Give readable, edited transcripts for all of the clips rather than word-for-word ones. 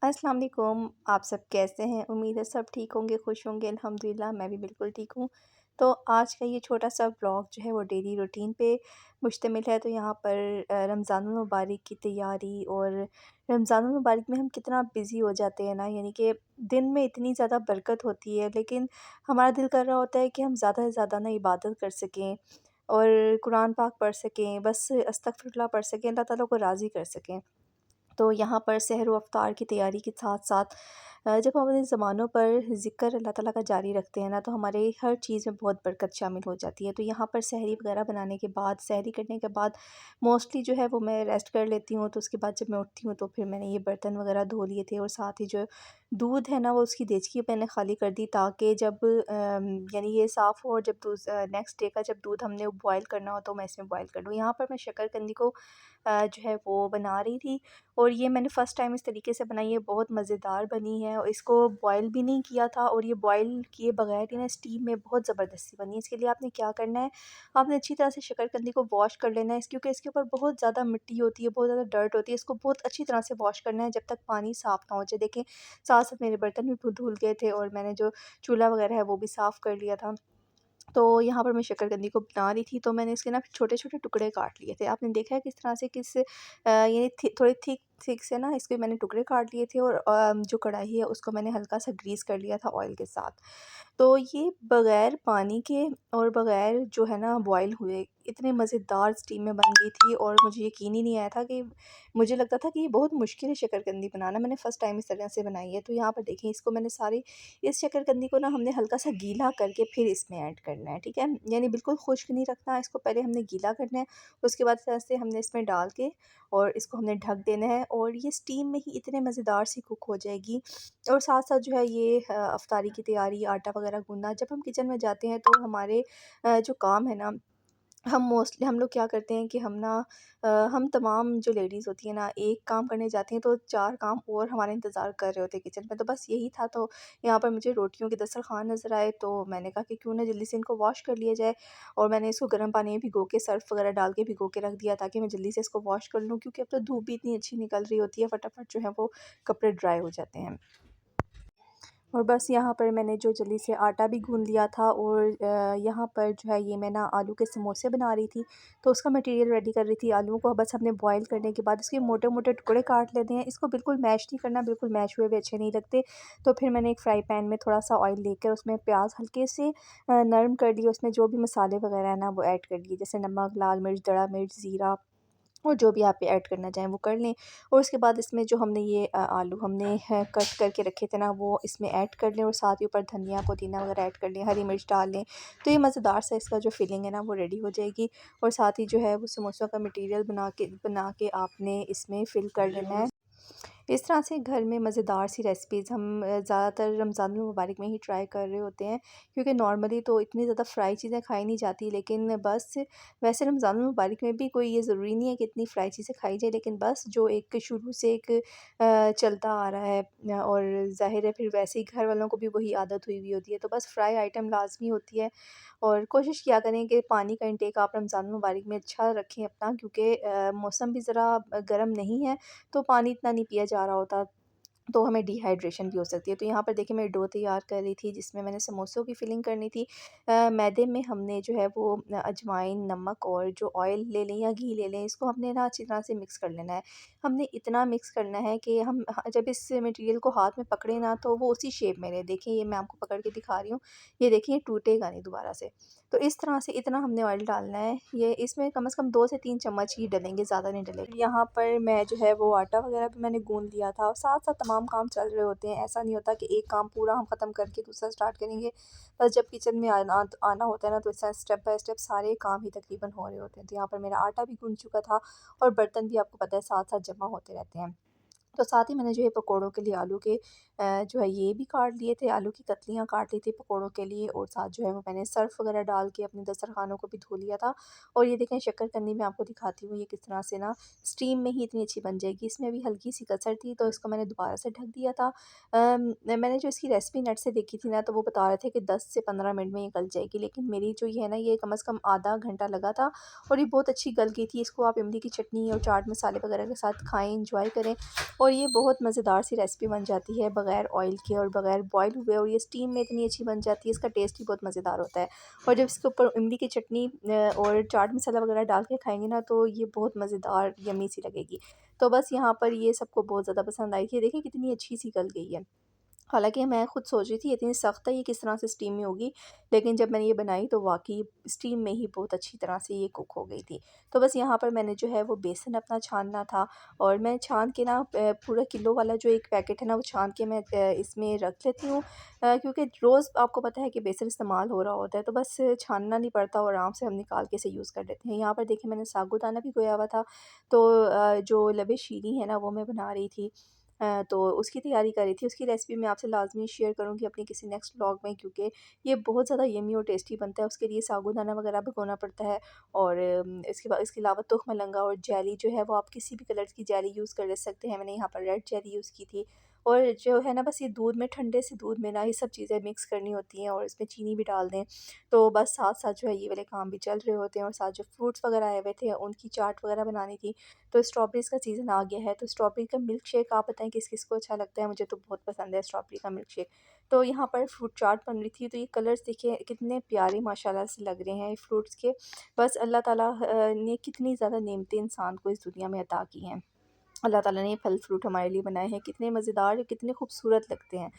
अस्सलाम वालेकुम। आप सब कैसे हैं? उम्मीद है सब ठीक होंगे, खुश होंगे। अल्हम्दुलिल्लाह मैं भी बिल्कुल ठीक हूँ। तो आज का ये छोटा-सा व्लॉग जो है वो डेली रूटीन पे मुश्तमिल है। तो यहाँ पर रमज़ानुल मुबारक की तैयारी और रमज़ानुल मुबारक में हम कितना बिज़ी हो जाते हैं ना, यानी कि दिन में इतनी ज़्यादा बरकत होती है, लेकिन हमारा दिल कर रहा होता है कि हम ज़्यादा से ज़्यादा ना इबादत कर सकें और कुरान पाक पढ़ सकें, बस अस्तगफिरुल्लाह पढ़ सकें, अल्लाह ताला को राज़ी कर सकें। तो यहाँ पर सहर व अफ्तार की तैयारी के साथ-साथ जब हम अपने ज़बानों पर ज़िक्र अल्लाह ताला का जारी रखते हैं ना, तो हमारे हर चीज़ में बहुत बरकत शामिल हो जाती है। तो यहाँ पर सहरी वग़ैरह बनाने के बाद, सहरी करने के बाद मोस्टली जो है वो मैं रेस्ट कर लेती हूँ। तो उसके बाद जब मैं उठती हूँ, तो फिर मैंने ये बर्तन वग़ैरह धो लिए थे और साथ ही जो दूध है ना, वो उसकी देचकी मैंने खाली कर दी, ताकि जब यानी ये साफ़ हो और जब नेक्स्ट डे का जब दूध हमने बॉयल करना हो, तो मैं इसमें बॉयल कर लूँ। यहाँ पर मैं शकरकंदी को जो है वो बना रही थी और ये मैंने फ़र्स्ट टाइम इस तरीके से बनाई है, बहुत मज़ेदार बनी है और इसको बॉयल भी नहीं किया था और ये बॉयल किए बगैर ही ना स्टीम में बहुत ज़बरदस्ती बनी है। इसके लिए आपने क्या करना है, आपने अच्छी तरह से शकरकंदी को वॉश कर लेना है क्योंकि इसके ऊपर बहुत ज़्यादा मिट्टी होती है, बहुत ज़्यादा डर्ट होती है। इसको बहुत अच्छी तरह से वॉश करना है जब तक पानी साफ़ ना हो जाए। देखें, साथ-साथ मेरे बर्तन भी धुल गए थे और मैंने जो चूल्हा वगैरह है वो भी साफ़ कर लिया था। तो यहाँ पर मैं शकरकंदी को बना रही थी, तो मैंने इसके ना छोटे-छोटे टुकड़े काट लिए थे। आपने देखा है किस तरह से यानी थोड़ी थिक थिक से ना इसके मैंने टुकड़े काट लिए थे और जो कढ़ाई है उसको मैंने हल्का-सा ग्रीस कर लिया था ऑयल के साथ। तो ये बग़ैर पानी के और बग़ैर जो है ना बॉयल हुए इतने मज़ेदार स्टीम में बन गई थी और मुझे यकीन ही नहीं आया था कि मुझे लगता था कि ये बहुत मुश्किल है शकरकंदी बनाना। मैंने फ़र्स्ट टाइम इस तरह से बनाई है। तो यहाँ पर देखें, इसको मैंने सारी इस शकरकंदी को ना हमने हल्का-सा गीला करके फिर इसमें ऐड करना है, ठीक है? यानी बिल्कुल खुश्क नहीं रखना, इसको पहले हमने गीला करना है, उसके बाद फिर ऐसे हमने इसमें डाल के और इसको हमने ढक देना है और ये स्टीम में ही इतने मज़ेदार सी कुक हो जाएगी। और साथ-साथ जो है ये अफ्तारी की तैयारी, आटा वगैरह गूँथना, जब हम किचन में जाते हैं तो हमारे जो काम है ना, हम लोग क्या करते हैं कि हम तमाम जो लेडीज़ होती हैं ना, एक काम करने जाती हैं तो 4 काम और हमारा इंतज़ार कर रहे होते हैं किचन में। तो बस यही था, तो यहाँ पर मुझे रोटियों के दस्तरख़्वान नज़र आए, तो मैंने कहा कि क्यों ना जल्दी से इनको वॉश कर लिया जाए और मैंने इसको गर्म पानी में भिगो के सर्फ़ वग़ैरह डाल के भिगो के रख दिया ताकि मैं जल्दी से इसको वॉश कर लूँ, क्योंकि अब तो धूप भी इतनी अच्छी निकल रही होती है, फटाफट जो है वो कपड़े ड्राई हो जाते हैं। और बस यहाँ पर मैंने जो जल्दी से आटा भी गूँध लिया था और यहाँ पर जो है ये मैं ना आलू के समोसे बना रही थी, तो उसका मटेरियल रेडी कर रही थी। आलूओं को बस हमने बॉयल करने के बाद इसके मोटे-मोटे टुकड़े काट लेते हैं। इसको बिल्कुल मैश नहीं करना, बिल्कुल मैश हुए हुए अच्छे नहीं लगते। तो फिर मैंने एक फ्राई पैन में थोड़ा-सा ऑयल लेकर उसमें प्याज़ हल्के से नरम कर लिए, उसमें जो भी मसाले वगैरह है ना वो ऐड कर लिए, जैसे नमक, लाल मिर्च, दड़ा मिर्च, ज़ीरा और जो भी आप ऐड करना चाहें वो कर लें। और उसके बाद इसमें जो हमने ये आलू हमने कट करके रखे थे ना, वो इसमें ऐड कर लें और साथ ही ऊपर धनिया पुदीना वगैरह ऐड कर लें, हरी मिर्च डाल लें। तो ये मज़ेदार सा इसका जो फिलिंग है ना वो रेडी हो जाएगी और साथ ही जो है वो समोसों का मटीरियल बना के आपने इसमें फ़िल कर लेना है। इस तरह से घर में मज़ेदार सी रेसिपीज़ हम ज़्यादातर रमज़ानुल मुबारक में ही ट्राई कर रहे होते हैं, क्योंकि नॉर्मली तो इतनी ज़्यादा फ्राई चीज़ें खाई नहीं जाती, लेकिन बस वैसे रमज़ानुल मुबारक में भी कोई ये ज़रूरी नहीं है कि इतनी फ्राई चीज़ें खाई जाए, लेकिन बस जो एक शुरू से एक चलता आ रहा है और ज़ाहिर है फिर वैसे ही घर वालों को भी वही आदत हुई हुई होती है, तो बस फ्राई आइटम लाज़मी होती है। और कोशिश किया करें कि पानी का इंटेक आप रमज़ानुल मुबारक में अच्छा रखें अपना, क्योंकि मौसम भी ज़रा गर्म नहीं है, तो पानी इतना नहीं पिया जा रहा होता, तो हमें डिहाइड्रेशन भी हो सकती है। तो यहाँ पर देखिए मैं डो तैयार कर रही थी जिसमें मैंने समोसों की फिलिंग करनी थी। मैदे में हमने जो है वो अजवाइन, नमक और जो ऑयल ले लें या घी ले लें, इसको हमने ना अच्छी तरह से मिक्स कर लेना है। हमने इतना मिक्स करना है कि हम जब इस मटेरियल को हाथ में पकड़े ना, तो वो उसी शेप में रहे। देखिए ये मैं आपको पकड़ के दिखा रही हूँ, ये देखिए ये टूटेगा नहीं दोबारा से। तो इस तरह से इतना हमने ऑयल डालना है, ये इसमें कम से कम 2 से 3 चम्मच ही डलेंगे, ज़्यादा नहीं डलेंगे। यहाँ पर मैं जो है वो आटा वगैरह भी मैंने गूँध लिया था और साथ-साथ तमाम काम चल रहे होते हैं। ऐसा नहीं होता कि एक काम पूरा हम ख़त्म करके दूसरा स्टार्ट करेंगे। बस जब किचन में आना होता है ना, तो इस तरह स्टेप बाय स्टेप सारे काम ही तकरीबन हो रहे होते हैं। तो यहाँ पर मेरा आटा भी गूँध चुका था और बर्तन भी आपको पता है साथ-साथ जमा होते रहते हैं। तो साथ ही मैंने जो है पकोड़ों के लिए आलू के जो है ये भी काट लिए थे, आलू की कतलियाँ काट ली थी पकौड़ों के लिए, और साथ जो है वो मैंने सर्फ़ वगैरह डाल के अपने दस्तरख़ानों को भी धो लिया था। और ये देखें शक्करकंदी मैं आपको दिखाती हूँ ये किस तरह से ना स्टीम में ही इतनी अच्छी बन जाएगी। इसमें भी हल्की सी कसर थी तो इसको मैंने दोबारा से ढक दिया था। मैंने जो इसकी रेसिपी नेट से देखी थी ना, तो वो बता रहे थे कि 10 से 15 मिनट में ये गल जाएगी, लेकिन मेरी जो ये है ना, ये कम से कम आधा घंटा लगा था और ये बहुत अच्छी गल गई थी। इसको आप इमली की चटनी और चाट मसाले वगैरह के साथ खाएँ, एंजॉय करें, और ये बहुत मज़ेदार सी रेसिपी बन जाती है बग़ैर ऑयल के और बग़ैर बॉयल हुए, और ये स्टीम में इतनी अच्छी बन जाती है, इसका टेस्ट भी बहुत मज़ेदार होता है। और जब इसके ऊपर इमली की चटनी और चाट मसाला वगैरह डाल के खाएँगे ना, तो ये बहुत मज़ेदार यम्मी सी लगेगी। तो बस यहाँ पर ये सबको बहुत ज़्यादा पसंद आई थी। देखिए कितनी अच्छी सी गल गई है। हालाँकि मैं खुद सोच रही थी इतनी सख्त है, ये किस तरह से स्टीम में होगी, लेकिन जब मैंने ये बनाई तो वाक़ई स्टीम में ही बहुत अच्छी तरह से ये कुक हो गई थी। तो बस यहाँ पर मैंने जो है वो बेसन अपना छानना था, और मैं छान के ना पूरा किलो वाला जो एक पैकेट है ना, वो छान के मैं इसमें रख लेती हूँ, क्योंकि रोज़ आपको पता है कि बेसन इस्तेमाल हो रहा होता है, तो बस छानना नहीं पड़ता और आराम से हम निकाल के इसे यूज़ कर लेते हैं। यहाँ पर देखिए मैंने साबूदाना भी गोया हुआ था, तो जो लबे शीरी है ना, वो मैं बना रही थी। तो उसकी तैयारी कर रही थी, उसकी रेसिपी मैं आपसे लाज़मी शेयर करूँगी अपने किसी नेक्स्ट व्लॉग में, क्योंकि ये बहुत ज़्यादा यम्मी और टेस्टी बनता है। उसके लिए साबूदाना वगैरह भिगोना पड़ता है, और इसके अलावा तुख मलंगा और जेली जो है वो आप किसी भी कलर की जेली यूज़ कर ले सकते हैं। मैंने यहाँ पर रेड जेली यूज़ की थी, और जो है ना, बस ये दूध में, ठंडे से दूध में ना ये सब चीज़ें मिक्स करनी होती हैं, और इसमें चीनी भी डाल दें। तो बस साथ-साथ जो है ये वाले काम भी चल रहे होते हैं, और साथ जो फ्रूट्स वगैरह आए हुए थे उनकी चाट वगैरह बनानी थी। तो स्ट्रॉबेरीज़ का सीज़न आ गया है, तो स्ट्रॉबेरी का मिल्क शेक आप बताएँ किस-किस को अच्छा लगता है? मुझे तो बहुत पसंद है स्ट्रॉबेरी का मिल्क शेक। तो यहाँ पर फ्रूट चाट बन रही थी, तो ये कलर्स देखिए कितने प्यारे माशाल्लाह से लग रहे हैं ये फ्रूट्स के। बस अल्लाह ताला ने कितनी ज़्यादा नेमतें इंसान को इस दुनिया में अता की हैं। अल्लाह ताला ने ये फल फ्रूट हमारे लिए बनाए हैं, कितने मज़ेदार और कितने खूबसूरत लगते हैं।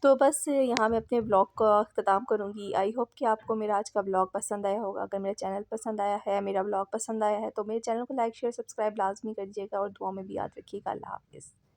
तो बस यहाँ मैं अपने व्लॉग का अख्ताम करूँगी। आई होप कि आपको मेरा आज का व्लॉग पसंद आया होगा। अगर मेरा चैनल पसंद आया है, मेरा व्लॉग पसंद आया है, तो मेरे चैनल को लाइक, शेयर, सब्सक्राइब लाज़मी कर दीजिएगा, और दुआ में भी याद रखिएगा। अल्लाह हाफ़िज़।